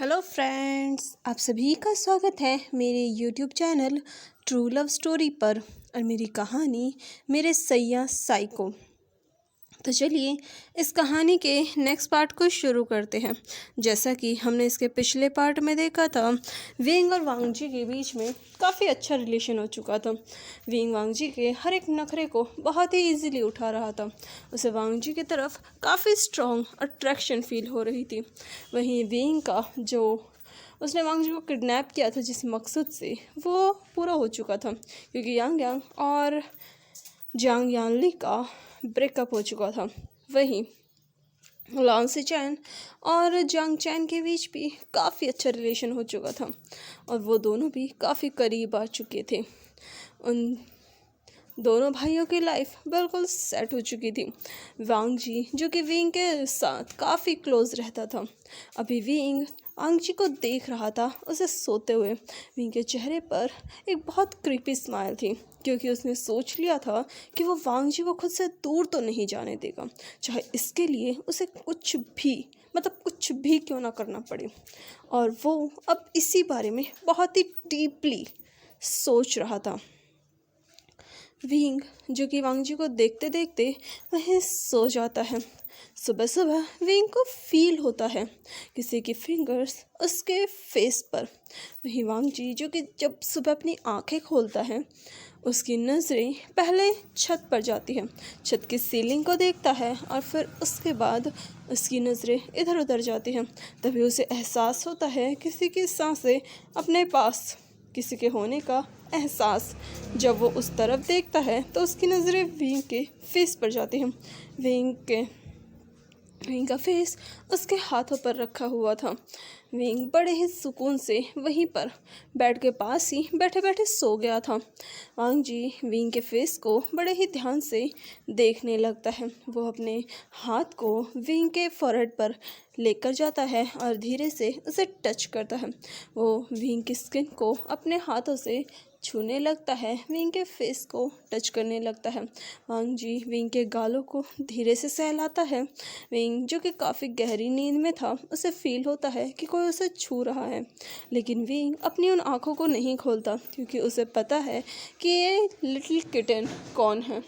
Hello friends, आप सभी का स्वागत है मेरे YouTube channel true love story पर। और मेरी कहानी मेरे सैया साइको। तो चलिए इस कहानी के नेक्स्ट पार्ट को शुरू करते हैं। जैसा कि हमने इसके पिछले पार्ट में देखा था, विंग और वांगजी के बीच में काफ़ी अच्छा रिलेशन हो चुका था। विंग वांगजी के हर एक नखरे को बहुत ही इजीली उठा रहा था। उसे वांगजी की तरफ काफ़ी स्ट्रॉन्ग अट्रैक्शन फील हो रही थी। वहीं विंग का जो उसने वांगजी को किडनैप किया था जिस मकसद से, वो पूरा हो चुका था, क्योंकि यांग यांग और जांग यानली का ब्रेकअप हो चुका था। वहीं लॉन्सी चैन और जांग चैन के बीच भी काफ़ी अच्छा रिलेशन हो चुका था और वो दोनों भी काफ़ी करीब आ चुके थे। उन दोनों भाइयों की लाइफ बिल्कुल सेट हो चुकी थी। वांगजी जो कि विंग के साथ काफ़ी क्लोज रहता था, अभी विंग वांगजी को देख रहा था उसे सोते हुए। विंग के चेहरे पर एक बहुत क्रीपी स्माइल थी, क्योंकि उसने सोच लिया था कि वो वांगजी को खुद से दूर तो नहीं जाने देगा, चाहे इसके लिए उसे कुछ भी क्यों ना करना पड़े। और वो अब इसी बारे में बहुत ही डीपली सोच रहा था। विंग जो कि वांगजी को देखते देखते वहीं सो जाता है। सुबह सुबह विंग को फील होता है किसी की फिंगर्स उसके फेस पर। वहीं वांगजी जो कि जब सुबह अपनी आंखें खोलता है, उसकी नज़रें पहले छत पर जाती है, छत की सीलिंग को देखता है और फिर उसके बाद उसकी नज़रें इधर उधर जाती हैं। तभी उसे एहसास होता है किसी की सांसें अपने पास, किसी के होने का एहसास। जब वो उस तरफ देखता है तो उसकी नज़रें विंग के फेस पर जाती हैं। विंग का फेस उसके हाथों पर रखा हुआ था। विंग बड़े ही सुकून से वहीं पर बेड के पास ही बैठे बैठे सो गया था। वांगजी विंग के फेस को बड़े ही ध्यान से देखने लगता है। वो अपने हाथ को विंग के फोrehead पर लेकर जाता है और धीरे से उसे टच करता है। वो विंग की स्किन को अपने हाथों से छूने लगता है, विंग के फेस को टच करने लगता है। वांगजी विंग के गालों को धीरे से सहलाता है। विंग जो कि काफ़ी गहरी नींद में था, उसे फील होता है कि कोई उसे छू रहा है, लेकिन विंग अपनी उन आँखों को नहीं खोलता, क्योंकि उसे पता है कि ये लिटिल किटन कौन है।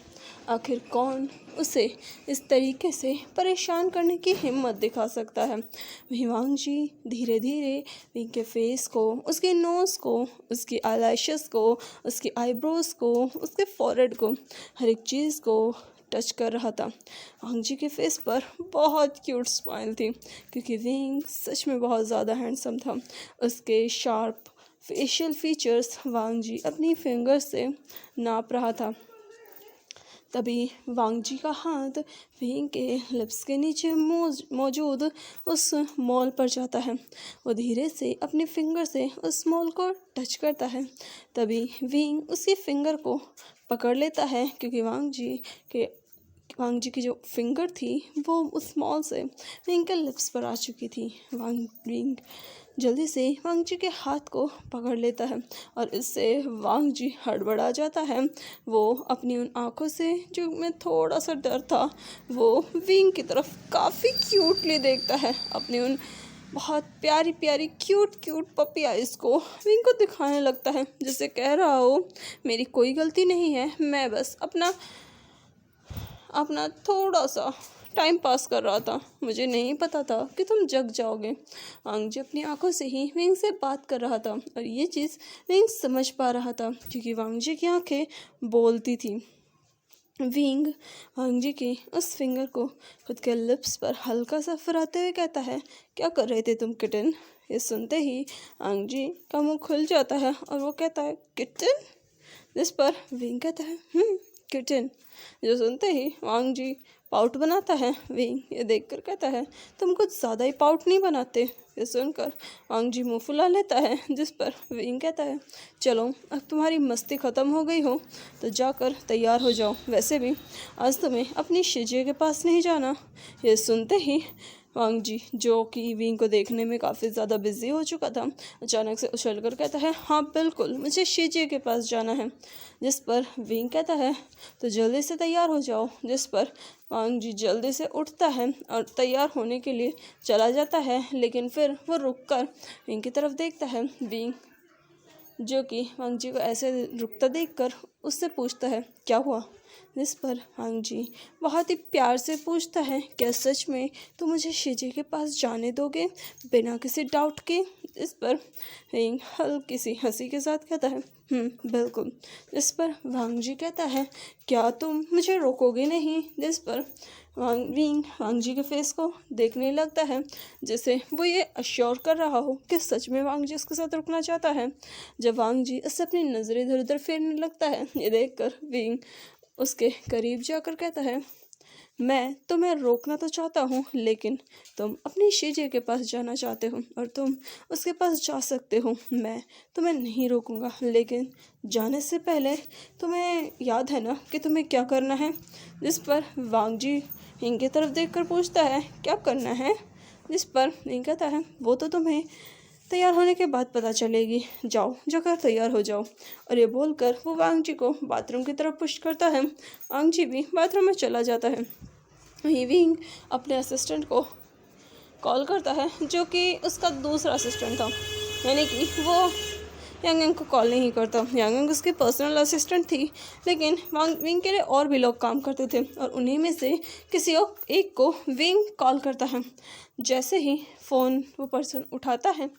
आखिर कौन उसे इस तरीके से परेशान करने की हिम्मत दिखा सकता है। वहीं वांगजी धीरे धीरे विंग के फेस को, उसके नोज़ को, उसकी आईलैशेस को, उसकी आईब्रोज़ को, उसके फोrehead को, हर एक चीज़ को टच कर रहा था। वांगजी के फेस पर बहुत क्यूट स्माइल थी, क्योंकि विंग सच में बहुत ज़्यादा हैंडसम था। उसके शार्प फेशियल फीचर्स वांगजी अपनी फिंगर से नाप रहा था। तभी वांगजी का हाथ विंग के लिप्स के नीचे मौजूद उस मॉल पर जाता है। वो धीरे से अपने फिंगर से उस मॉल को टच करता है। तभी विंग उसी फिंगर को पकड़ लेता है, क्योंकि वांगजी की जो फिंगर थी वो उस मॉल से विंग के लिप्स पर आ चुकी थी। विंग जल्दी से वांगजी के हाथ को पकड़ लेता है और इससे वांगजी हड़बड़ा जाता है। वो अपनी उन आँखों से जो में थोड़ा सा डर था, वो विंग की तरफ काफ़ी क्यूटली देखता है। अपनी उन बहुत प्यारी प्यारी क्यूट पपी आइज़ को विंग को दिखाने लगता है, जिससे कह रहा हो मेरी कोई गलती नहीं है, मैं बस अपना थोड़ा सा टाइम पास कर रहा था, मुझे नहीं पता था कि तुम जग जाओगे। वांगजी अपनी आंखों से ही विंग से बात कर रहा था और ये चीज़ विंग समझ पा रहा था, क्योंकि वांगजी की आंखें बोलती थी। विंग वांगजी की उस फिंगर को खुद के लिप्स पर हल्का सा फिराते हुए कहता है, क्या कर रहे थे तुम किटन? ये सुनते ही वांगजी का मुँह खुल जाता है और वो कहता है, किटन? जिस पर विंग कहता है, किटन। जो सुनते ही वांगजी पाउट बनाता है। विंग ये देखकर कहता है, तुम कुछ ज़्यादा ही पाउट नहीं बनाते? ये सुनकर वांगजी मुँह फुला लेता है, जिस पर विंग कहता है, चलो अब तुम्हारी मस्ती ख़त्म हो गई हो तो जाकर तैयार हो जाओ, वैसे भी आज तुम्हें अपनी शिजे के पास नहीं जाना। ये सुनते ही वांग जी, जो कि विंग को देखने में काफ़ी ज़्यादा बिजी हो चुका था, अचानक से उछल कर कहता है, हाँ बिल्कुल, मुझे शीजी के पास जाना है। जिस पर विंग कहता है, तो जल्दी से तैयार हो जाओ। जिस पर वांग जी जल्दी से उठता है और तैयार होने के लिए चला जाता है, लेकिन फिर वो रुक कर विंग की तरफ देखता है। विंग जो कि वांग जी को ऐसे रुकता देखकर उससे पूछता है, क्या हुआ? जिस पर वांग जी बहुत ही प्यार से पूछता है, क्या सच में तुम मुझे शीजी के पास जाने दोगे बिना किसी डाउट के? इस पर विंग हल्की सी हंसी के साथ कहता है, बिल्कुल। इस पर वांग जी कहता है, क्या तुम मुझे रोकोगे नहीं? जिस पर वांग जी के फेस को देखने लगता है, जैसे वो ये अश्योर कर रहा हो कि सच में वांग जी उसके साथ रुकना चाहता है। जब वांग जी उससे अपनी नज़रें इधर उधर फेरने लगता है, ये देखकर विंग उसके करीब जाकर कहता है, मैं तुम्हें रोकना तो चाहता हूँ, लेकिन तुम अपनी शीजे के पास जाना चाहते हो और तुम उसके पास जा सकते हो। मैं तुम्हें नहीं रोकूंगा, लेकिन जाने से पहले तुम्हें याद है ना कि तुम्हें क्या करना है? जिस पर वांग जी विंग की तरफ देखकर पूछता है, क्या करना है? जिस पर विंग कहता है, वो तो तुम्हें तैयार होने के बाद पता चलेगी, जाओ जाकर तैयार हो जाओ। और ये बोलकर वो वांग जी को बाथरूम की तरफ पुश करता है। वांग जी भी बाथरूम में चला जाता है। वहीं विंग अपने असिस्टेंट को कॉल करता है, जो कि उसका दूसरा असिस्टेंट था, यानी कि वो यांग को कॉल नहीं करता। यांग उसकी पर्सनल असिस्टेंट थी, लेकिन विंग के लिए और भी लोग काम करते थे और उन्हीं में से किसी एक को विंग कॉल करता है। जैसे ही फ़ोन वो पर्सन उठाता है,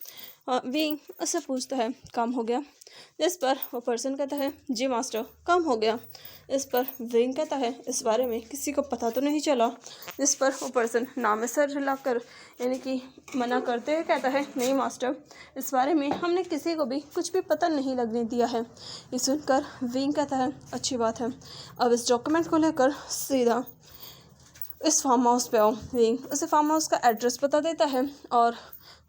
विंग उससे पूछता है, काम हो गया? जिस पर वो पर्सन कहता है, जी मास्टर, काम हो गया। इस पर विंग कहता है, इस बारे में किसी को पता तो नहीं चला? जिस पर वो पर्सन नाम में सर हिलाकर यानी कि मना करते हुए कहता है, नहीं मास्टर, इस बारे में हमने किसी को भी कुछ भी पता नहीं लगने दिया है। ये सुनकर विंग कहता है, अच्छी बात है, अब इस डॉक्यूमेंट को लेकर सीधा इस फार्म हाउस पे आओ। विंग उसे फार्म हाउस का एड्रेस बता देता है और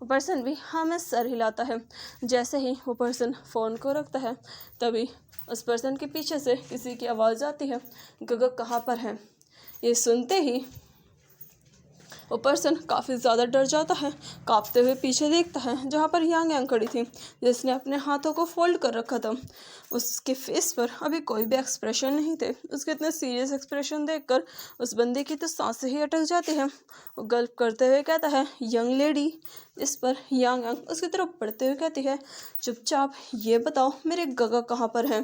वो पर्सन भी हाँ में सर हिलाता है। जैसे ही वो पर्सन फ़ोन को रखता है, तभी उस पर्सन के पीछे से किसी की आवाज़ आती है, गगन कहाँ पर है? ये सुनते ही वो पर्सन काफ़ी ज़्यादा डर जाता है, काँपते हुए पीछे देखता है जहाँ पर यांग खड़ी थी, जिसने अपने हाथों को फोल्ड कर रखा था। उसके फेस पर अभी कोई भी एक्सप्रेशन नहीं थे। उसके इतने सीरियस एक्सप्रेशन देखकर उस बंदे की तो सांसें ही अटक जाती हैं। वो गल्प करते हुए कहता है, यंग लेडी। इस पर यांग उसकी तरफ बढ़ते हुए कहती है, चुपचाप ये बताओ मेरे गगा कहाँ पर हैं?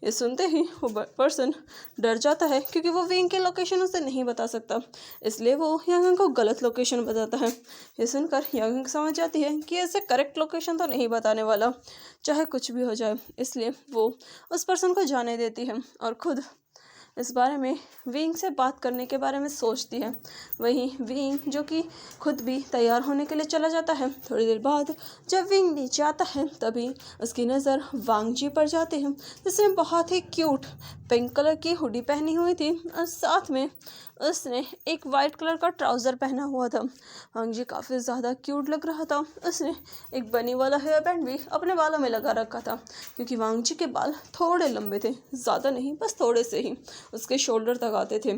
ये सुनते ही वो पर्सन डर जाता है, क्योंकि वो विंग की लोकेशन उसे नहीं बता सकता, इसलिए वो यांग को गलत लोकेशन बताता है। ये सुनकर यांग समझ जाती है कि ऐसे करेक्ट लोकेशन तो नहीं बताने वाला, चाहे कुछ भी हो जाए। इसलिए वो उस पर्सन को जाने देती है और खुद इस बारे में विंग से बात करने के बारे में सोचती है। वहीं विंग जो कि खुद भी तैयार होने के लिए चला जाता है। थोड़ी देर बाद जब विंग नीचे आता है, तभी उसकी नज़र वांग जी पर जाती है, जिसने बहुत ही क्यूट पिंक कलर की हुडी पहनी हुई थी और साथ में उसने एक वाइट कलर का ट्राउज़र पहना हुआ था। वांग जी काफ़ी ज़्यादा क्यूट लग रहा था। उसने एक बनी वाला हेयर बैंड भी अपने बालों में लगा रखा था, क्योंकि वांग जी के बाल थोड़े लंबे थे, ज़्यादा नहीं, बस थोड़े से ही उसके शोल्डर तक आते थे।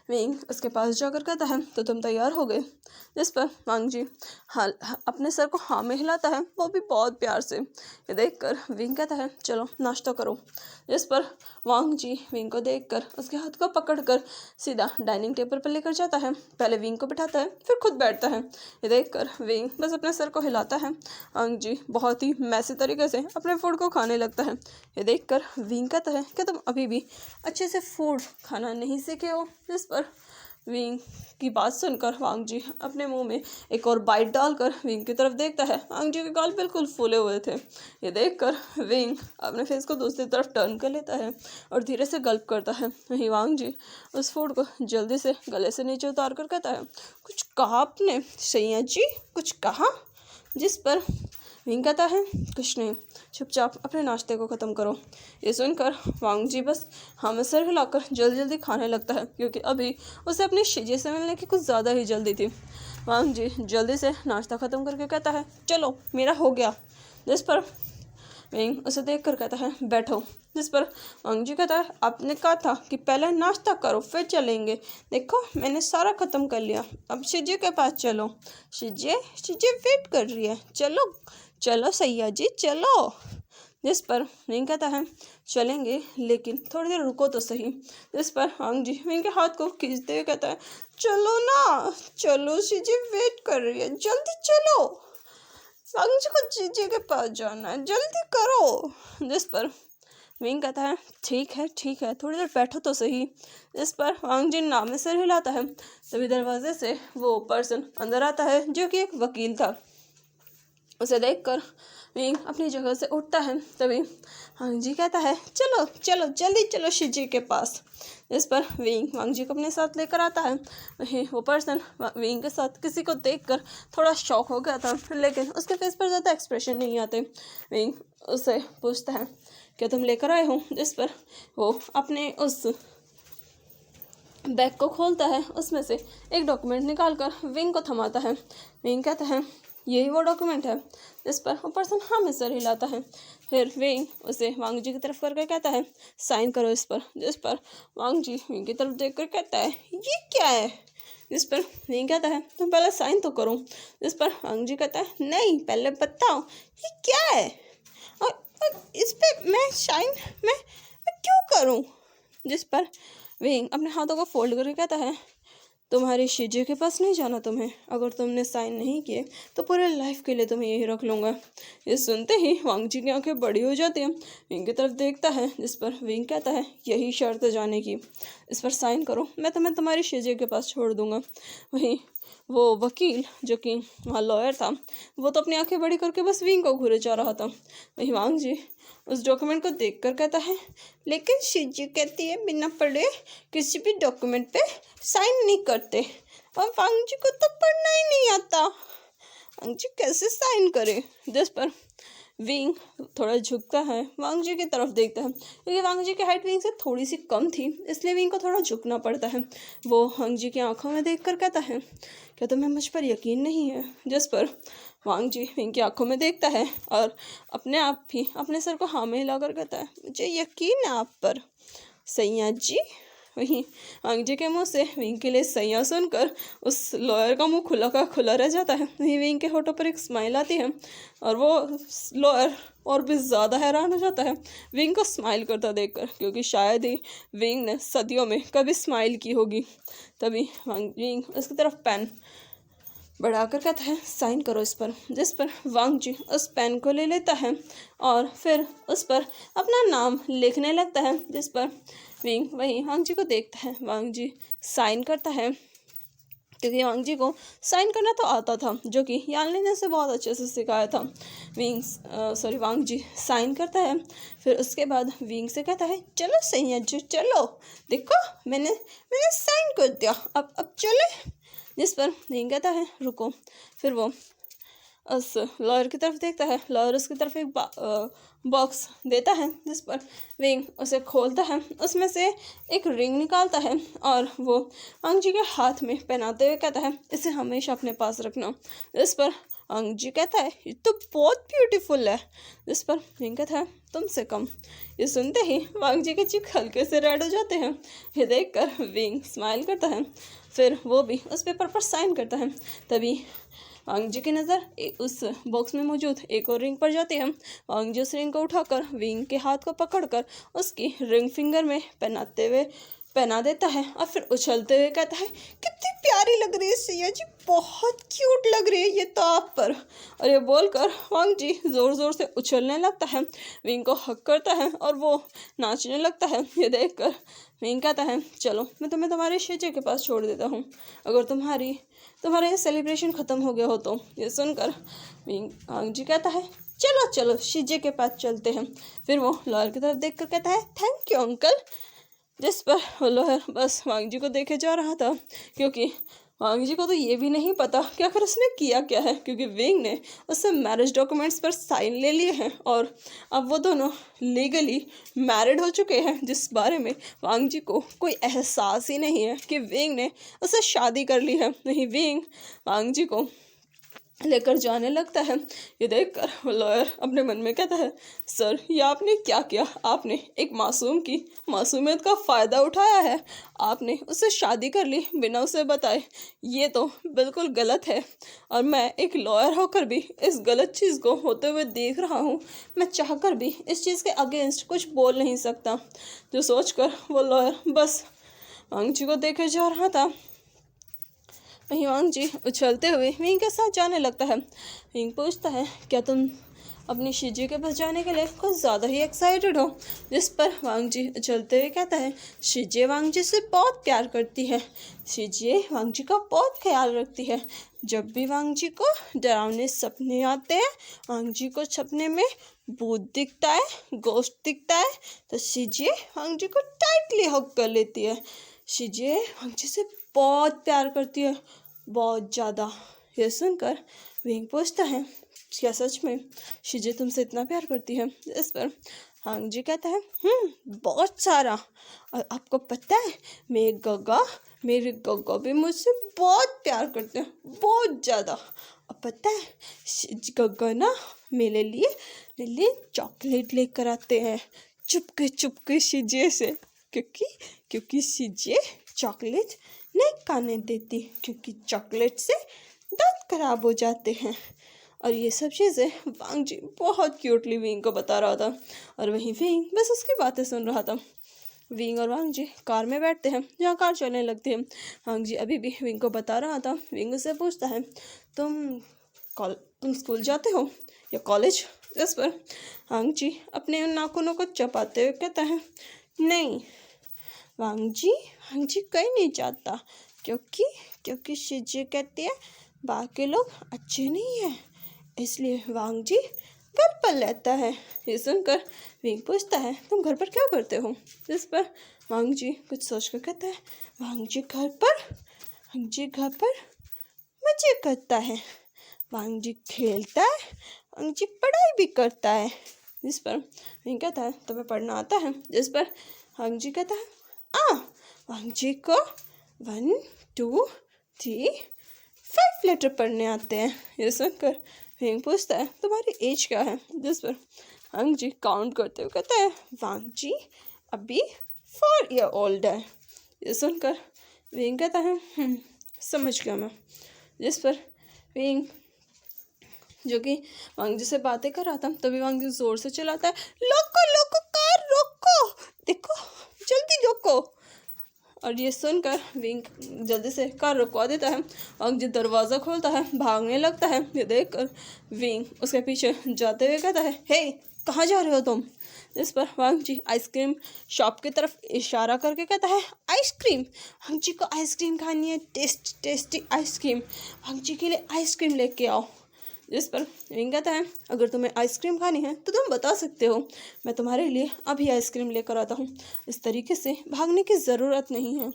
विंग उसके पास जाकर कहता है, तो तुम तैयार हो गए? जिस पर वांग जी अपने सर को हाँ में हिलाता है, वो भी बहुत प्यार से। ये देखकर विंग कहता है, चलो नाश्ता करो। जिस पर वांग जी विंग को देखकर उसके हाथ को पकड़कर सीधा डाइनिंग टेबल पर लेकर जाता है। पहले विंग को बिठाता है, फिर खुद बैठता है। ये देखकर विंग बस अपने सर को हिलाता है। वांग जी बहुत ही मैसी तरीके से अपने फूड को खाने लगता है। ये देखकर विंग कहता है कि तुम अभी भी अच्छे से फूड खाना नहीं सीखे हो। जिस पर विंग की बात सुनकर वांग जी अपने मुंह में एक और बाइट डालकर विंग की तरफ देखता है। वांग जी के गाल बिल्कुल फूले हुए थे। ये देखकर विंग अपने फेस को दूसरी तरफ टर्न कर लेता है और धीरे से गल्प करता है। वहीं वांग जी उस फूड को जल्दी से गले से नीचे उतार कर कहता है, कुछ कहा आपने सैया जी, कुछ कहा? जिस पर विंग कहता है, कुछ नहीं, चुपचाप अपने नाश्ते को ख़त्म करो। ये सुनकर वांग जी बस हम सर हिलाकर जल्दी जल्दी खाने लगता है, क्योंकि अभी उसे अपनी शीजे से मिलने की कुछ ज़्यादा ही जल्दी थी। वांग जी जल्दी से नाश्ता ख़त्म करके कहता है, चलो मेरा हो गया। जिस पर विंग उसे देख कर कहता है बैठो, जिस पर वांग जी कहता है आपने कहा था कि पहले नाश्ता करो फिर चलेंगे, देखो मैंने सारा ख़त्म कर लिया, अब शिजे के पास चलो। शिजे शिजे वेट कर रही है, चलो चलो सैया जी चलो। जिस पर विंग कहता है चलेंगे लेकिन थोड़ी देर रुको तो सही। जिस पर वांग जी विंग के हाथ को खींचते हुए कहता है चलो ना, चलो शिजे वेट कर रही है, जल्दी चलो, वांग जी को जीजे के पास जाना है, जल्दी करो। जिस पर विंग कहता है ठीक है थोड़ी देर बैठो तो सही। जिस पर वांग जी नाम में सिर हिलाता है। तभी दरवाजे से वो पर्सन अंदर आता है जो कि एक वकील था। उसे देखकर विंग अपनी जगह से उठता है। तभी वांग जी कहता है चलो चलो जल्दी चलो शिजी के पास। इस पर विंग वांग जी को अपने साथ लेकर आता है। वहीं वो पर्सन विंग के साथ किसी को देखकर थोड़ा शॉक हो गया था, लेकिन उसके फेस पर ज़्यादा एक्सप्रेशन नहीं आते। विंग उससे पूछता है क्या तुम लेकर आए हो। जिस पर वो अपने उस बैग को खोलता है, उसमें से एक डॉक्यूमेंट निकालकर विंग को थमाता है। विंग कहता है यही वो डॉक्यूमेंट है। इस पर वो पर्सन हाँ में सर हिलाता है। फिर विंग उसे वांग जी की तरफ करके कहता है साइन करो इस पर। जिस पर वांग जी विंग की तरफ देखकर कहता है ये क्या है। जिस पर विंग कहता है तुम पहले साइन तो करो। जिस पर वांग जी कहता है नहीं पहले बताओ ये क्या है, और इस पर मैं साइन मैं क्यों करूं। जिस पर विंग अपने हाथों को फोल्ड करके कहता है तुम्हारी शिजे के पास नहीं जाना तुम्हें, अगर तुमने साइन नहीं किए तो पूरे लाइफ के लिए तुम्हें यही रख लूँगा। ये सुनते ही वांग जी की आंखें बड़ी हो जाती हैं। विंग की तरफ देखता है। जिस पर विंग कहता है यही शर्त है जाने की, इस पर साइन करो मैं तुम्हें तुम्हारी शिजे के पास छोड़ दूँगा। वहीं वो वकील जो कि वहाँ लॉयर था, वो तो अपनी आंखें बड़ी करके बस विंग को घूरे जा रहा था। वहीं वांग जी उस डॉक्यूमेंट को देखकर कहता है लेकिन शिजी कहती है बिना पढ़े किसी भी डॉक्यूमेंट पे साइन नहीं करते, और वांग जी को तो पढ़ना ही नहीं आता, वांग जी कैसे साइन करे। जिस पर विंग थोड़ा झुकता है, वांग जी की तरफ देखता है, क्योंकि वांग जी की हाइट विंग से थोड़ी सी कम थी, इसलिए विंग को थोड़ा झुकना पड़ता है। वो वांग जी की आंखों में देखकर कहता है क्या तुम्हें मुझ पर यकीन नहीं है। जिस पर वांग जी विंग की आंखों में देखता है और अपने आप भी अपने सर को हाँ में हिलाकर कहता है मुझे यकीन है आप पर सैया जी। वहीं वांग जी के मुंह से विंग के लिए सैया सुनकर उस लॉयर का मुंह खुला का खुला रह जाता है। वहीं विंग के होठों पर एक स्माइल आती है और वो लॉयर और भी ज़्यादा हैरान हो जाता है विंग को स्माइल करता देखकर, क्योंकि शायद ही विंग ने सदियों में कभी स्माइल की होगी। तभी विंग उसकी तरफ पेन बढ़ाकर कहता है साइन करो इस पर। जिस पर वांग जी उस पेन को ले लेता है और फिर उस पर अपना नाम लिखने लगता है। जिस पर विंग वहीं वांग जी को देखता है, वांग जी साइन करता है, क्योंकि वांग जी को साइन करना तो आता था, जो कि यानली ने उसे बहुत अच्छे से सिखाया था। वांग जी साइन करता है। फिर उसके बाद विंग से कहता है चलो सैया जी चलो, देखो मैंने साइन कर दिया, अब चले। जिस पर विंग कहता है रुको। फिर वो उस लॉयर की तरफ देखता है, लॉयर उसकी तरफ एक बॉक्स देता है। जिस पर विंग उसे खोलता है, उसमें से एक रिंग निकालता है और वो वांग जी के हाथ में पहनाते हुए कहता है इसे हमेशा अपने पास रखना। जिस पर वांग जी कहता है ये तो बहुत ब्यूटीफुल है। जिस पर विंग कहता है तुमसे कम। ये सुनते ही वांग जी के चीख हल्के से रेड हो जाते हैं। ये देखकर विंग स्माइल करता है, फिर वो भी उस पेपर पर साइन करता है। तभी वांग जी की नज़र उस बॉक्स में मौजूद एक और रिंग पर जाती है। वांग जी उस रिंग को उठाकर विंग के हाथ को पकड़कर उसकी रिंग फिंगर में पहना देता है और फिर उछलते हुए कहता है कितनी प्यारी लग रही है सैया जी, बहुत क्यूट लग रही है ये तो आप पर। और ये बोलकर वांग जी ज़ोर ज़ोर से उछलने लगता है, विंग को हक करता है और वो नाचने लगता है। ये देखकर विंग कहता है चलो मैं तुम्हें तुम्हारे शिजे के पास छोड़ देता हूँ, अगर तुम्हारा ये सेलिब्रेशन ख़त्म हो गया हो तो। ये सुनकर वांग जी कहता है चलो चलो शिजे के पास चलते हैं। फिर वो लॉयर की तरफ देखकर कहता है थैंक यू अंकल। जिस पर वो लॉयर बस वांग जी को देखे जा रहा था, क्योंकि वांग जी को तो ये भी नहीं पता कि आखिर उसने किया क्या है, क्योंकि विंग ने उससे मैरिज डॉक्यूमेंट्स पर साइन ले लिए हैं और अब वो दोनों लीगली मैरिड हो चुके हैं, जिस बारे में वांग जी को कोई एहसास ही नहीं है कि विंग ने उससे शादी कर ली है। नहीं, विंग वांग जी को लेकर जाने लगता है। ये देखकर वो लॉयर अपने मन में कहता है, सर ये आपने क्या किया? आपने एक मासूम की मासूमियत का फ़ायदा उठाया है, आपने उससे शादी कर ली बिना उसे बताए। ये तो बिल्कुल गलत है और मैं एक लॉयर होकर भी इस गलत चीज़ को होते हुए देख रहा हूँ। मैं चाहकर भी इस चीज़ के अगेंस्ट कुछ बोल नहीं सकता। जो सोचकर वो लॉयर बस वांग जी को देखे जा रहा था। वहीं वांग जी उछलते हुए विंग के साथ जाने लगता है। विंग पूछता है, क्या तुम अपनी शिजी के पास जाने के लिए कुछ ज़्यादा ही एक्साइटेड हो? जिस पर वांग जी उछलते हुए कहता है, शिजी वांग जी से बहुत प्यार करती है, शिजी वांग जी का बहुत ख्याल रखती है। जब भी वांग जी को डरावने सपने आते हैं, वांग जी को सपने में भूत दिखता है, गोश्त दिखता है, तो शिजी वांग जी को टाइटली हग कर लेती है। शिजी वांग जी से बहुत प्यार करती है, बहुत ज़्यादा। यह सुनकर विंग पूछता है, क्या सच में शिजी तुमसे इतना प्यार करती है? इस पर हांग जी कहता है, बहुत सारा। और आपको पता है मेरे गग्गा भी मुझसे बहुत प्यार करते हैं, बहुत ज़्यादा। और पता है गग्गा ना मेरे लिए चॉकलेट लेकर आते हैं चुपके शिजे से, क्योंकि शिजे चॉकलेट नहीं खाने देती, क्योंकि चॉकलेट से दांत खराब हो जाते हैं। और ये सब चीज़ें वांग जी बहुत क्यूटली विंग को बता रहा था और वहीं विंग बस उसकी बातें सुन रहा था। विंग और वांग जी कार में बैठते हैं, जहाँ कार चलने लगती है। वांग जी अभी भी विंग को बता रहा था। विंग उससे पूछता है, तुम स्कूल जाते हो या कॉलेज? इस पर वांग जी अपने उन नाखूनों को चबाते हुए कहता है, नहीं वांग जी कहीं नहीं जाता, क्योंकि शिजी कहती है बाकी लोग अच्छे नहीं हैं, इसलिए वांग जी घर पर रहता है। ये सुनकर विंग पूछता है, तुम घर पर क्या करते हो? इस पर वांग जी कुछ सोचकर कहता है, वांग जी घर पर मजे करता है, वांग जी खेलता है, वांग जी पढ़ाई भी करता है। इस पर विंग कहता है, तुम्हें पढ़ना आता है? जिस पर वांग जी कहता है, वांग जी को 1 2 3 5 लेटर पढ़ने आते हैं। ये सुनकर विंग पूछता है, तुम्हारी एज क्या है? जिस पर वांग जी काउंट करते हुए कहता है, वांग जी अभी 4 ईयर ओल्ड है। ये सुनकर विंग कहता है, समझ गया मैं। जिस पर विंग जो कि वांग जी से बातें कर रहा था, तभी वांग जी जोर से चिल्लाता है, लोको कार रोको, देखो जल्दी रोको। और ये सुनकर विंग जल्दी से कार रुकवा देता है। वांग जी दरवाज़ा खोलता है, भागने लगता है। ये देखकर विंग उसके पीछे जाते हुए कहता है, हे कहाँ जा रहे हो तुम? इस पर वांग जी आइसक्रीम शॉप की तरफ इशारा करके कहता है, आइसक्रीम? वांग जी को आइसक्रीम खानी है, टेस्टी आइसक्रीम। वांग जी के लिए आइसक्रीम लेके आओ। जिस पर विंग कहता है, अगर तुम्हें आइसक्रीम खानी है तो तुम बता सकते हो, मैं तुम्हारे लिए अभी आइसक्रीम लेकर आता हूँ, इस तरीके से भागने की ज़रूरत नहीं है।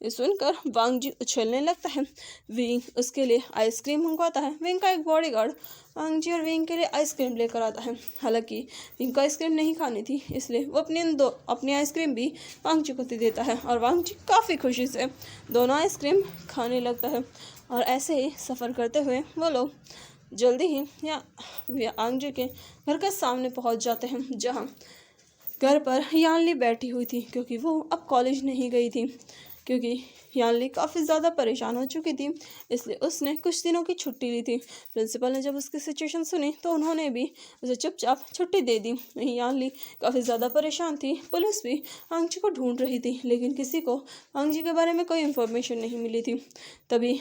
ये सुनकर वांग जी उछलने लगता है। विंग उसके लिए आइसक्रीम मंगवाता है। विंग का एक बॉडीगार्ड वांग जी और विंग के लिए आइसक्रीम लेकर आता है। हालांकि विंग को आइसक्रीम नहीं खानी थी, इसलिए वो अपनी आइसक्रीम भी वांग जी को दे देता है और वांग जी काफ़ी खुशी से दोनों आइसक्रीम खाने लगता है। और ऐसे ही सफ़र करते हुए वो लोग जल्दी ही वांग जी के घर के सामने पहुंच जाते हैं, जहां घर पर यानली बैठी हुई थी, क्योंकि वो अब कॉलेज नहीं गई थी, क्योंकि यानली काफ़ी ज़्यादा परेशान हो चुकी थी, इसलिए उसने कुछ दिनों की छुट्टी ली थी। प्रिंसिपल ने जब उसकी सिचुएशन सुनी तो उन्होंने भी उसे चुपचाप छुट्टी दे दी। वहीं यानली काफ़ी ज़्यादा परेशान थी। पुलिस भी वांग जी को ढूंढ रही थी, लेकिन किसी को वांग जी के बारे में कोई इन्फॉर्मेशन नहीं मिली थी। तभी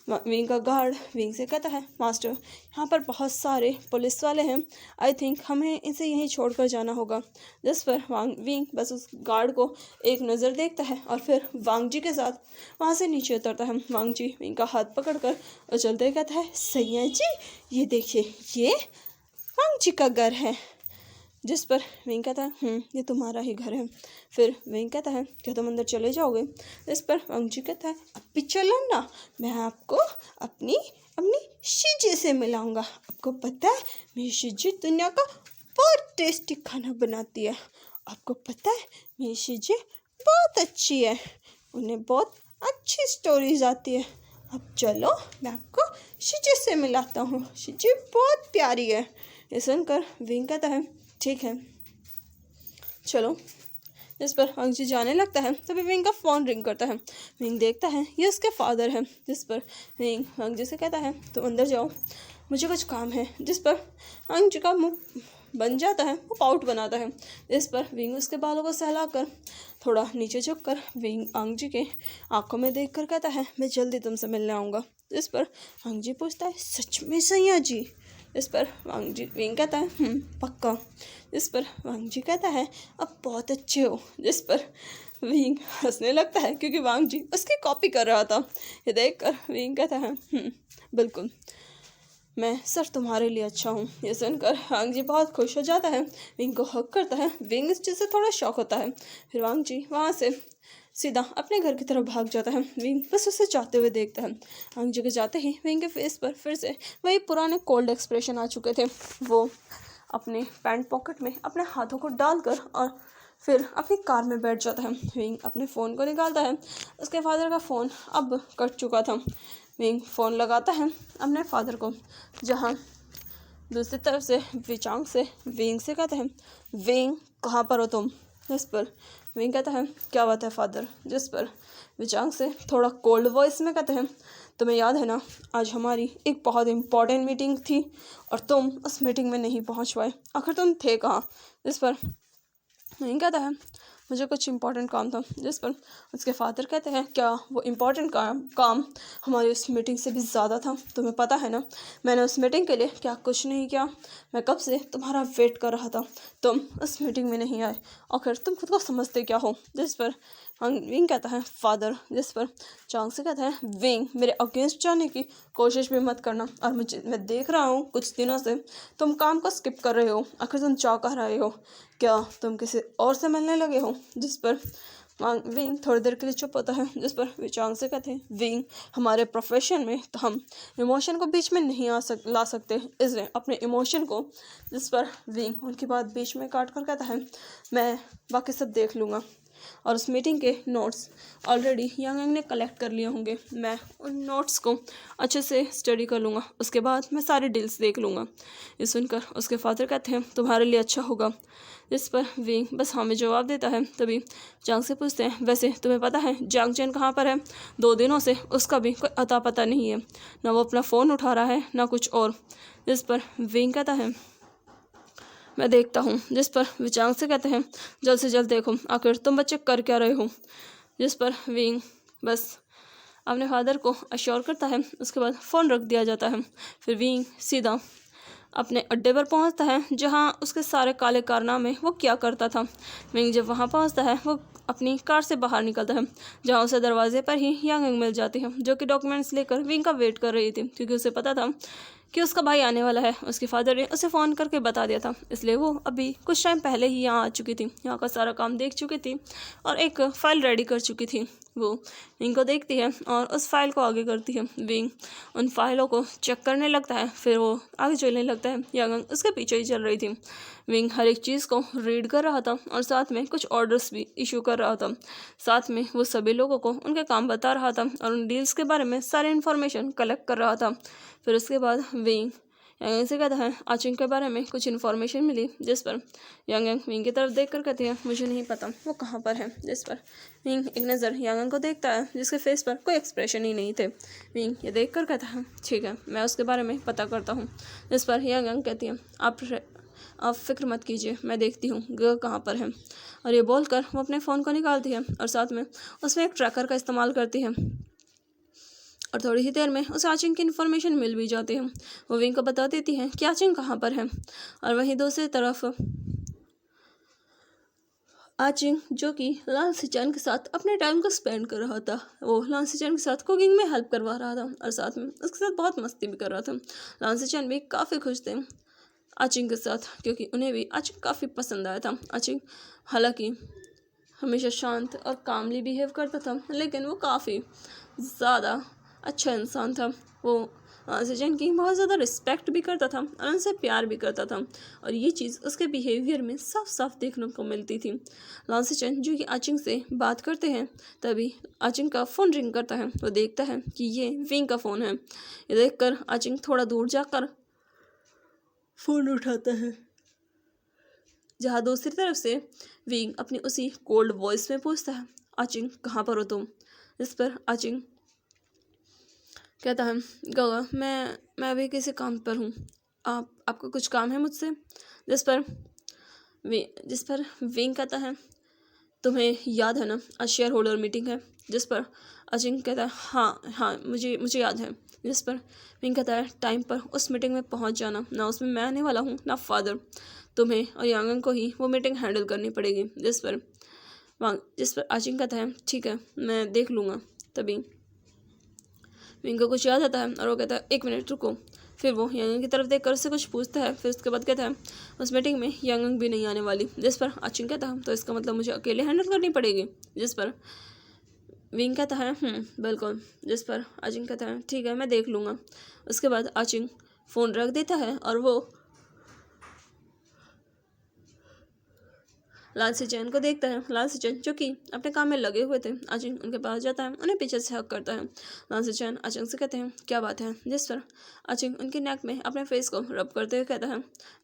विंग का गार्ड विंग से कहता है, मास्टर यहाँ पर बहुत सारे पुलिस वाले हैं, आई थिंक हमें इसे यहीं छोड़कर जाना होगा। जिस पर विंग बस उस गार्ड को एक नज़र देखता है और फिर वांग जी के साथ वहाँ से नीचे उतरता है। वांग जी विंग का हाथ पकड़कर उछलते कहता है, सैया जी ये देखिए, ये वांग जी का घर है। जिस पर विंग कहता है, ये तुम्हारा ही घर है। फिर विंग कहता है, क्या तुम अंदर चले जाओगे? इस पर वांग जी कहता है, अब भी चलो ना, मैं आपको अपनी शिजी से मिलाऊंगा। आपको पता है मेरी शिजी दुनिया का बहुत टेस्टी खाना बनाती है। आपको पता है मेरी शिजी बहुत अच्छी है, उन्हें बहुत अच्छी स्टोरीज आती है। अब चलो मैं आपको शिजी से मिलाता हूँ, शिजी बहुत प्यारी है। ये सुनकर विंग कहता है ठीक है चलो। जिस पर अंगजी जाने लगता है तभी विंग का फ़ोन रिंग करता है। विंग देखता है ये उसके फादर है। जिस पर विंग अंगजी से कहता है तो अंदर जाओ, मुझे कुछ काम है। जिस पर अंगजी का मुंह बन जाता है, वो पाउट बनाता है। इस पर विंग उसके बालों को सहलाकर थोड़ा नीचे झुककर विंग अंगजी के आंखों में देखकर कहता है मैं जल्दी तुमसे मिलने आऊँगा। इस पर अंगजी पूछता है सच में सैया जी? इस पर विंग कहता है पक्का। इस पर वांग जी कहता है अब बहुत अच्छे हो। जिस पर विंग हंसने लगता है क्योंकि वांग जी उसकी कॉपी कर रहा था। ये देखकर विंग कहता है बिल्कुल मैं सर तुम्हारे लिए अच्छा हूँ। ये सुनकर वांग जी बहुत खुश हो जाता है, विंग को हक करता है। विंग इस चीज़ से थोड़ा शौक होता है। फिर वांग जी वहाँ से सीधा अपने घर की तरफ भाग जाता है। विंग बस उसे जाते हुए देखता है। वांग जी के जाते ही विंग के फेस पर फिर से वही पुराने कोल्ड एक्सप्रेशन आ चुके थे। वो अपने पैंट पॉकेट में अपने हाथों को डालकर और फिर अपनी कार में बैठ जाता है। विंग अपने फ़ोन को निकालता है। उसके फादर का फ़ोन अब कट चुका था। विंग फ़ोन लगाता है अपने फादर को, जहाँ दूसरी तरफ से विचांग से विंग से कहता है विंग कहाँ पर हो तुम? इस पर विंग कहता है क्या बात है फादर? जिस पर विचांग से थोड़ा कोल्ड वॉइस में कहते हैं तुम्हें याद है ना आज हमारी एक बहुत इम्पॉर्टेंट मीटिंग थी और तुम उस मीटिंग में नहीं पहुंच पाए, आखिर तुम थे कहाँ? इस पर विंग कहता है मुझे कुछ इम्पोर्टेंट काम था। जिस पर उसके फादर कहते हैं क्या वो इम्पोर्टेंट काम हमारी उस मीटिंग से भी ज़्यादा था? तुम्हें पता है ना मैंने उस मीटिंग के लिए क्या कुछ नहीं किया, मैं कब से तुम्हारा वेट कर रहा था, तुम उस मीटिंग में नहीं आए, आखिर तुम खुद को समझते क्या हो? जिस पर विंग कहता है फादर। जिस पर चांग से कहता है विंग मेरे अगेंस्ट जाने की कोशिश भी मत करना, और मैं देख रहा हूँ कुछ दिनों से तुम काम को स्किप कर रहे हो, आखिर तुम चाह कह रहे हो, क्या तुम किसी और से मिलने लगे हो? जिस पर विंग थोड़ी देर के लिए चुप होता है। जिस पर विचांग से कहते हैं विंग हमारे प्रोफेशन में तो हम इमोशन को बीच में नहीं ला सकते, इसलिए अपने इमोशन को। जिस पर विंग उनकी बात बीच में काट कर कहता है मैं बाकी सब देख लूँगा, और उस मीटिंग के नोट्स ऑलरेडी यांग ने कलेक्ट कर लिए होंगे, मैं उन नोट्स को अच्छे से स्टडी कर लूँगा, उसके बाद मैं सारे डील्स देख लूँगा। ये सुनकर उसके फादर कहते हैं तुम्हारे लिए अच्छा होगा। जिस पर विंग बस हाँ में जवाब देता है। तभी जांग से पूछते हैं वैसे तुम्हें पता है जांग चैन कहाँ पर है? 2 दिनों से उसका भी कोई अता पता नहीं है, ना वो अपना फ़ोन उठा रहा है ना कुछ और। जिस पर विंग कहता है मैं देखता हूँ। जिस पर विचांग से कहते हैं जल्द से जल्द देखो, आखिर तुम बच्चे कर क्या रहे हो? जिस पर विंग बस अपने फादर को अश्योर करता है, उसके बाद फ़ोन रख दिया जाता है। फिर विंग सीधा अपने अड्डे पर पहुंचता है जहां उसके सारे काले कारनामे वो क्या करता था। विंग जब वहां पहुंचता है वो अपनी कार से बाहर निकलता है, जहां उसे दरवाजे पर ही यांग मिल जाती है, जो कि डॉक्यूमेंट्स लेकर विंग का वेट कर रही थी, क्योंकि उसे पता था कि उसका भाई आने वाला है। उसके फादर ने उसे फ़ोन करके बता दिया था, इसलिए वो अभी कुछ टाइम पहले ही यहाँ आ चुकी थी, यहाँ का सारा काम देख चुकी थी और एक फ़ाइल रेडी कर चुकी थी। वो विंग को देखती है और उस फाइल को आगे करती है। विंग उन फाइलों को चेक करने लगता है, फिर वो आगे चलने लगता है। यांग उसके पीछे ही चल रही थी। विंग हर एक चीज़ को रीड कर रहा था और साथ में कुछ ऑर्डर्स भी इशू कर रहा था। साथ में वो सभी लोगों को उनके काम बता रहा था और उन डील्स के बारे में सारी इन्फॉर्मेशन कलेक्ट कर रहा था। फिर उसके बाद विंग यांग से कहता है आचिंग के बारे में कुछ इन्फॉर्मेशन मिली। जिस पर यांग विंग की तरफ देख कर कहती है मुझे नहीं पता वो कहाँ पर है। जिस पर विंग एक नज़र यांग को देखता है, जिसके फेस पर कोई एक्सप्रेशन ही नहीं थे। विंग ये देख कर कहता है ठीक है मैं उसके बारे में पता करता हूँ। जिस पर यांग कहती है आप फिक्र मत कीजिए, मैं देखती हूँ ग कहाँ पर है। और ये बोलकर वो अपने फ़ोन को निकालती है और साथ में उसमें एक ट्रैकर का इस्तेमाल करती है, और थोड़ी ही देर में उसे आचिंग की इन्फॉर्मेशन मिल भी जाती है। वो विंग को बता देती है कि आचिंग कहाँ पर है। और वहीं दूसरी तरफ आचिंग जो कि लाल सिचान के साथ अपने टाइम को स्पेंड कर रहा था, वो लाल सिचान के साथ कुकिंग में हेल्प करवा रहा था और साथ में उसके साथ बहुत मस्ती भी कर रहा था। लाल सिचान भी काफ़ी खुश थे आचिंग के साथ, क्योंकि उन्हें भी आचिंग काफ़ी पसंद आया था। आचिंग हालांकि हमेशा शांत और कामली बिहेव करता था, लेकिन वो काफ़ी ज़्यादा अच्छा इंसान था। वो सचिन की बहुत ज़्यादा रिस्पेक्ट भी करता था और उनसे प्यार भी करता था, और ये चीज़ उसके बिहेवियर में साफ साफ देखने को मिलती थी। लाल सचिन जो कि आचिंग से बात करते हैं, तभी आचिंग का फ़ोन रिंग करता है। वो देखता है कि ये विंग का फ़ोन है। ये देखकर आचिंग थोड़ा दूर जाकर फ़ोन उठाता है, जहाँ दूसरी तरफ से विंग अपनी उसी कोल्ड वॉइस में पूछता है, आचिंग कहाँ पर हो तुम? इस पर आचिंग कहता है, गगा मैं अभी किसी काम पर हूँ, आपको कुछ काम है मुझसे? जिस पर विंग कहता है, तुम्हें याद है ना आज शेयर होल्डर मीटिंग है? जिस पर आचिंग कहता है, हाँ मुझे याद है। जिस पर विंग कहता है, टाइम पर उस मीटिंग में पहुंच जाना, ना उसमें मैं आने वाला हूँ ना फादर, तुम्हें और यांगन को ही वो मीटिंग हैंडल करनी पड़ेगी। जिस पर आचिंग कहता है, ठीक है मैं देख लूँगा। तभी विंग को कुछ याद आता है और वो कहता है, 1 मिनट रुको। फिर वो यांगन की तरफ देखकर उससे कुछ पूछता है। फिर उसके बाद कहता है, उस मीटिंग में यांगन भी नहीं आने वाली। जिस पर आचिंग कहता है, तो इसका मतलब मुझे अकेले हैंडल करनी पड़ेगी। जिस पर विंग कहता है, बिल्कुल। जिस पर आचिंग कहता है, ठीक है मैं देख लूँगा। उसके बाद आचिंग फ़ोन रख देता है और वो लाल सचिन को देखता है। लाल सचिन जो कि अपने काम में लगे हुए थे, आचिंग उनके पास जाता है, उन्हें पीछे से हक करता है। लाल सचिन आचिंग से कहते हैं, क्या बात है? जिस पर आचिंग उनके नेक में अपने फेस को रब करते हुए कहता है,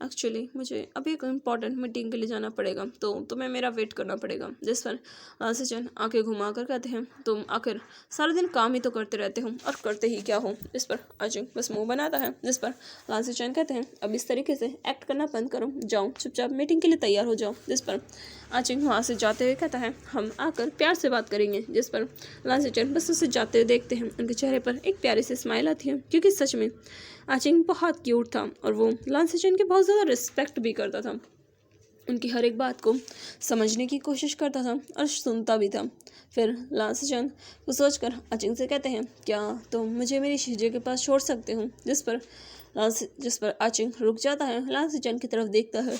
एक्चुअली मुझे अभी एक इम्पॉर्टेंट मीटिंग के लिए जाना पड़ेगा, तो तुम्हें मेरा वेट करना पड़ेगा। जिस पर लाल सचिन आंखें घुमा कर कहते हैं, तुम आखिर सारा दिन काम ही तो करते रहते हो और करते ही क्या हो? इस पर आचिंग बस मुँह बनाता है। जिस पर लाल सचिन कहते हैं, अब इस तरीके से एक्ट करना बंद करो, जाओ चुपचाप मीटिंग के लिए तैयार हो जाओ। जिस पर आचिंग वहाँ से जाते हुए कहता है, हम आकर प्यार से बात करेंगे। जिस पर लाल सचिन बस उसे जाते हुए देखते हैं। उनके चेहरे पर एक प्यारी सी स्माइल आती है, क्योंकि सच में आचिंग बहुत क्यूट था और वो लाल सचिन की बहुत ज़्यादा रिस्पेक्ट भी करता था। उनकी हर एक बात को समझने की कोशिश करता था और सुनता भी था। फिर लाल सचिन को सोचकर आचिंग से कहते हैं, क्या तुम मुझे मेरी शीजे के पास छोड़ सकते हो? जिस पर आचिंग रुक जाता है, लाल सचिन की तरफ देखता है,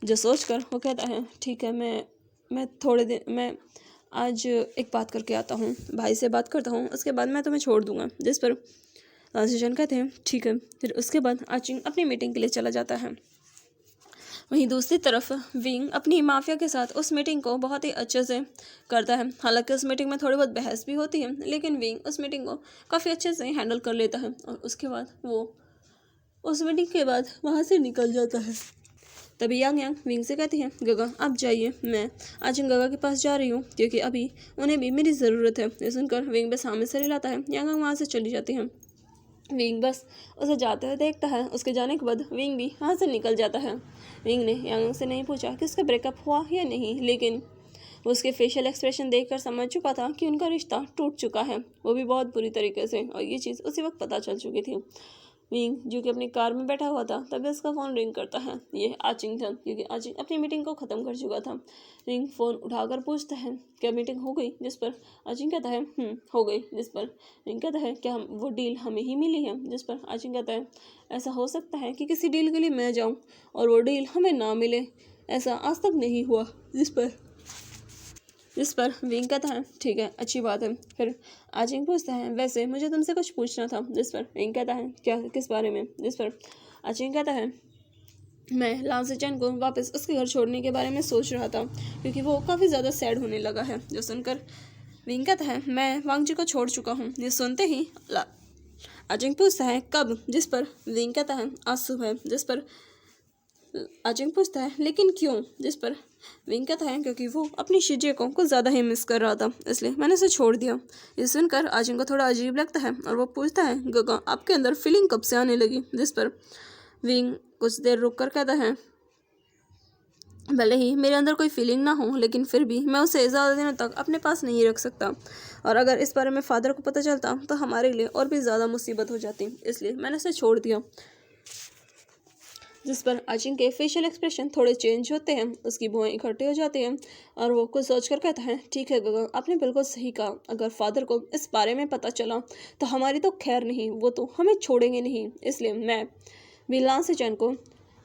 जो सोचकर वो कहता है, ठीक है मैं थोड़े दिन मैं आज एक बात करके आता हूँ, भाई से बात करता हूँ, उसके बाद मैं तुम्हें छोड़ दूंगा। जिस पर लाल सचिन कहते हैं, ठीक है। फिर उसके बाद आचिंग अपनी मीटिंग के लिए चला जाता है। वहीं दूसरी तरफ विंग अपनी माफिया के साथ उस मीटिंग को बहुत ही अच्छे से करता है। हालांकि उस मीटिंग में थोड़ी बहुत बहस भी होती है, लेकिन विंग उस मीटिंग को काफ़ी अच्छे से हैंडल कर लेता है और उसके बाद वो उस मीटिंग के बाद वहाँ से निकल जाता है। तभी यांग विंग से कहती है, गगा आप जाइए, मैं आज गगा के पास जा रही हूँ, क्योंकि अभी उन्हें भी मेरी ज़रूरत है। ये सुनकर विंग बस सामने से हिलाता है। यांग वहाँ से चली जाती है। विंग बस उसे जाते हुए देखता है। उसके जाने के बाद विंग भी वहाँ से निकल जाता है। विंग ने यांग से नहीं पूछा कि उसका ब्रेकअप हुआ या नहीं, लेकिन वो उसके फेशियल एक्सप्रेशन देखकर समझ चुका था कि उनका रिश्ता टूट चुका है, वो भी बहुत बुरी तरीके से, और ये चीज़ उसी वक्त पता चल चुकी थी। विंग जो कि अपनी कार में बैठा हुआ था, तभी उसका फ़ोन रिंग करता है। ये आचिंग था, क्योंकि आचिंग अपनी मीटिंग को ख़त्म कर चुका था। रिंग फ़ोन उठाकर पूछता है, क्या मीटिंग हो गई? जिस पर आचिंग कहता है, हो गई। जिस पर रिंग कहता है, क्या वो डील हमें ही मिली है? जिस पर आचिंग कहता है, ऐसा हो सकता है कि किसी डील के लिए मैं जाऊँ और वो डील हमें ना मिले, ऐसा आज तक नहीं हुआ। जिस पर विंग कहता है, ठीक है अच्छी बात है। फिर आचिंग पूछता है, वैसे मुझे तुमसे कुछ पूछना था। जिस पर विंग कहता है, क्या, किस बारे में? जिस पर आचिंग कहता है, मैं लाल सचिन को वापस उसके घर छोड़ने के बारे में सोच रहा था, क्योंकि वो काफ़ी ज़्यादा सैड होने लगा है। जो सुनकर विंग कहता है, मैं वांग जी को छोड़ चुका हूँ। ये सुनते ही आचिंग पूछता है, कब? जिस पर विंग कहता है, आज सुबह। जिस पर आचिंग पूछता है, लेकिन क्यों? जिस पर विंग कहता है, क्योंकि वो अपनी शीजे को कुछ ज़्यादा ही मिस कर रहा था, इसलिए मैंने उसे छोड़ दिया। ये सुनकर आचिंग को थोड़ा अजीब लगता है और वो पूछता है, गगा आपके अंदर फीलिंग कब से आने लगी? जिस पर विंग कुछ देर रुक कर कहता है, भले ही मेरे अंदर कोई फीलिंग ना हो, लेकिन फिर भी मैं उसे ज़्यादा दिनों तक अपने पास नहीं रख सकता, और अगर इस बारे में फादर को पता चलता तो हमारे लिए और भी ज़्यादा मुसीबत हो जाती, इसलिए मैंने उसे छोड़ दिया। जिस पर आचिंग के फेशियल एक्सप्रेशन थोड़े चेंज होते हैं, उसकी भुआएं इकट्ठी हो जाती हैं और वो कुछ सोचकर कहता है, ठीक है गगा आपने बिल्कुल सही कहा, अगर फादर को इस बारे में पता चला तो हमारी तो खैर नहीं, वो तो हमें छोड़ेंगे नहीं, इसलिए मैं भी लाल सचिन को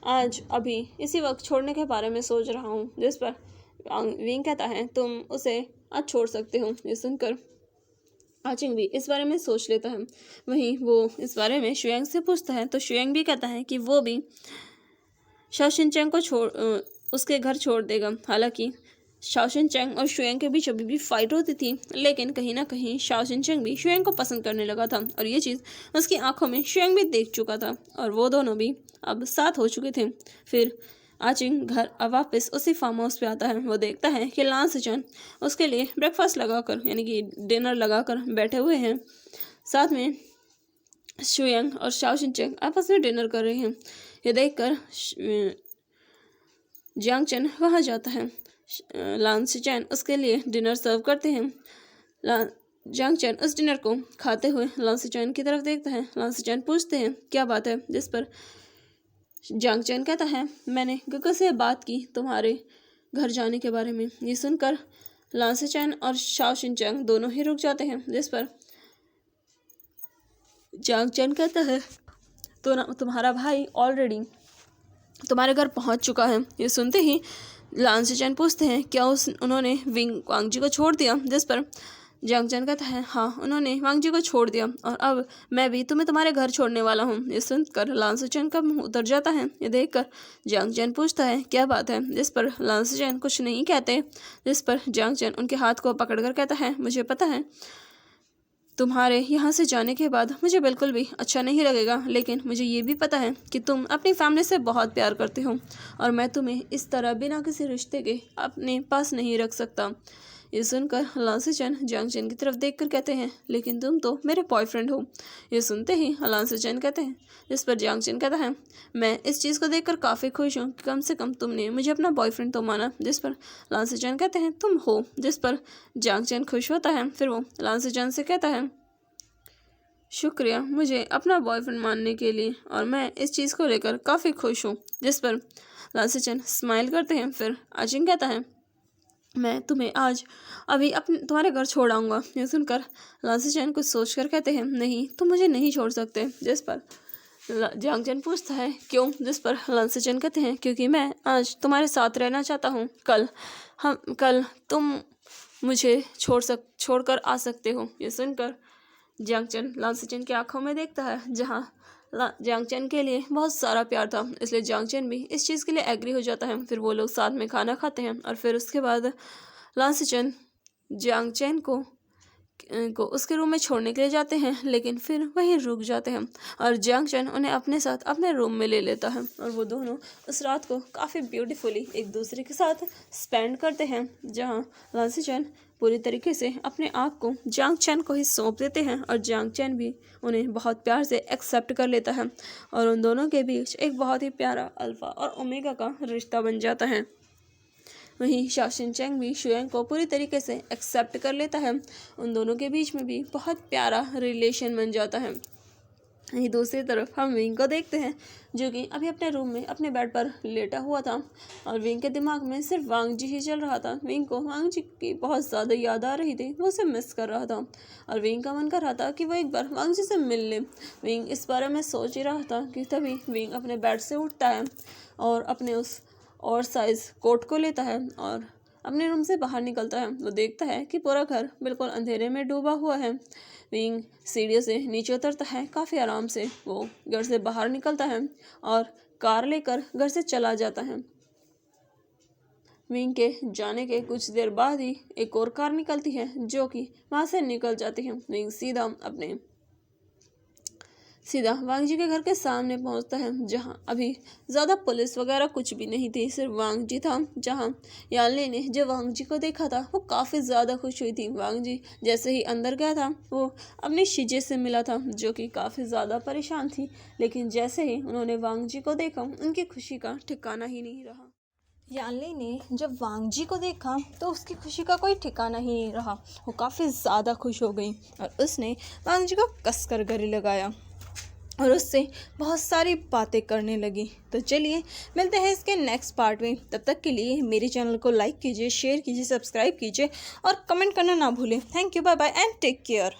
आज अभी इसी वक्त छोड़ने के बारे में सोच रहा हूँ। जिस पर विंग कहता है, तुम उसे आज छोड़ सकते हो। ये सुनकर आचिंग भी इस बारे में सोच लेता है। वहीं वो इस बारे में शुयांग से पूछता है तो शुयांग भी कहता है कि वो भी शाओ शिनचैंग को उसके घर छोड़ देगा। हालांकि शाओ शिनचैंग और शुयांग के बीच अभी भी फाइट होती थी, लेकिन कहीं ना कहीं शाओ शिनचैंग भी शुयांग को पसंद करने लगा था और ये चीज़ उसकी आंखों में शुयांग भी देख चुका था और वो दोनों भी अब साथ हो चुके थे। फिर आचिंग घर अब वापस उसी फार्म हाउस पे आता है। वो देखता है कि लान सिचन उसके लिए ब्रेकफास्ट लगाकर यानी कि डिनर लगाकर बैठे हुए हैं। साथ में शुयांग और शाओ शिनचैंग आपस में डिनर कर रहे हैं। ये देखकर जियांग चेन वहाँ जाता है। लान सिचैन उसके लिए डिनर सर्व करते हैं। जियांग चेन उस डिनर को खाते हुए लान सिचैन की तरफ देखता है। लान सिचैन पूछते हैं क्या बात है, जिस पर जियांग चेन कहता है मैंने गग्गा से बात की तुम्हारे घर जाने के बारे में। ये सुनकर लान सिचैन और शाओ शिनचैंग दोनों ही रुक जाते हैं, जिस पर जियांग चेन कहता है तो तुम्हारा भाई ऑलरेडी तुम्हारे घर पहुंच चुका है। ये सुनते ही लान सिचैन पूछते हैं क्या उन्होंने विंग वांगजी को छोड़ दिया, जिस पर जियांग चेन कहता है हाँ, उन्होंने वांगजी को छोड़ दिया और अब मैं भी तुम्हारे घर छोड़ने वाला हूँ। ये सुनकर लान सिचैन का मुंह उतर जाता है। ये देखकर जियांग चेन पूछता है क्या बात है, जिस पर लान सिचैन कुछ नहीं कहते, जिस पर जियांग चेन उनके हाथ को पकड़कर कहता है मुझे पता है तुम्हारे यहाँ से जाने के बाद मुझे बिल्कुल भी अच्छा नहीं लगेगा, लेकिन मुझे ये भी पता है कि तुम अपनी फैमिली से बहुत प्यार करते हो और मैं तुम्हें इस तरह बिना किसी रिश्ते के अपने पास नहीं रख सकता। ये सुनकर लान सिचैन जियांग चेन की तरफ देखकर कहते हैं लेकिन तुम तो मेरे बॉयफ्रेंड हो। ये सुनते ही लान सिचैन कहते हैं, जिस पर जियांग चेन कहता है मैं इस चीज़ को देखकर काफ़ी खुश हूँ कि कम से कम तुमने मुझे अपना बॉयफ्रेंड तो माना। जिस पर लान सिचैन कहते हैं तुम हो, जिस पर जियांग चेन खुश होता है। फिर वो लान सिचैन से कहता है शुक्रिया मुझे अपना बॉयफ्रेंड मानने के लिए और मैं इस चीज़ को लेकर काफ़ी खुश हूँ। जिस पर लान सिचैन स्माइल करते हैं। फिर आचिंग कहता है मैं तुम्हें आज अभी तुम्हारे घर छोड़ आऊँगा। ये सुनकर लान सिचैन कुछ सोच कर कहते हैं नहीं, तुम मुझे नहीं छोड़ सकते। जिस पर जियांग चेन पूछता है क्यों, जिस पर लान सिचैन कहते हैं क्योंकि मैं आज तुम्हारे साथ रहना चाहता हूँ। कल तुम मुझे छोड़कर आ सकते हो। ये सुनकर जियांग चेन लान सिचैन की आंखों में देखता है, जहाँ जियांग चेन के लिए बहुत सारा प्यार था, इसलिए जियांग चेन भी इस चीज़ के लिए एग्री हो जाता है। फिर वो लोग साथ में खाना खाते हैं और फिर उसके बाद लान सिचैन जियांग चेन को उसके रूम में छोड़ने के लिए जाते हैं, लेकिन फिर वहीं रुक जाते हैं और जियांग चेन उन्हें अपने साथ अपने रूम में ले लेता है और वो दोनों उस रात को काफ़ी ब्यूटीफुली एक दूसरे के साथ स्पेंड करते हैं, जहाँ लान सिचैन पूरी तरीके से अपने आप को जियांग चेन को ही सौंप देते हैं और जियांग चेन भी उन्हें बहुत प्यार से एक्सेप्ट कर लेता है और उन दोनों के बीच एक बहुत ही प्यारा अल्फा और ओमेगा का रिश्ता बन जाता है। वहीं शाओ शिनचैंग भी शुयांग को पूरी तरीके से एक्सेप्ट कर लेता है। उन दोनों के बीच में भी बहुत प्यारा रिलेशन बन जाता है। वहीं दूसरी तरफ हम विंग को देखते हैं, जो कि अभी अपने रूम में अपने बेड पर लेटा हुआ था और विंग के दिमाग में सिर्फ वांगजी ही चल रहा था। विंग को वांगजी की बहुत ज़्यादा याद आ रही थी, वो उसे मिस कर रहा था और विंग का मन कर रहा था कि वो एक बार वांगजी से मिल ले। विंग इस बारे में सोच ही रहा था कि तभी विंग अपने बेड से उठता है और अपने उस और साइज कोट को लेता है और अपने रूम से बाहर निकलता है। वो देखता है कि पूरा घर बिल्कुल अंधेरे में डूबा हुआ है। विंग सीढ़ियों से नीचे उतरता है काफ़ी आराम से। वो घर से बाहर निकलता है और कार लेकर घर से चला जाता है। विंग के जाने के कुछ देर बाद ही एक और कार निकलती है, जो कि वहाँ से निकल जाती है। विंग सीधा वांगजी के घर के सामने पहुंचता है, जहां अभी ज़्यादा पुलिस वगैरह कुछ भी नहीं थी, सिर्फ वांगजी था। जहां यानली ने जब वांगजी को देखा था वो काफ़ी ज़्यादा खुश हुई थी। वांगजी जैसे ही अंदर गया था वो अपनी शीजे से मिला था, जो कि काफ़ी ज़्यादा परेशान थी, लेकिन जैसे ही उन्होंने वांगजी को देखा उनकी खुशी का ठिकाना ही नहीं रहा। यानली ने जब वांगजी को देखा तो उसकी खुशी का कोई ठिकाना ही नहीं रहा। वो काफ़ी ज़्यादा खुश हो गई और उसने वांगजी को कसकर गले लगाया और उससे बहुत सारी बातें करने लगी। तो चलिए मिलते हैं इसके नेक्स्ट पार्ट में। तब तक के लिए मेरे चैनल को लाइक कीजिए, शेयर कीजिए, सब्सक्राइब कीजिए और कमेंट करना ना भूलें। Thank you, bye bye and take care.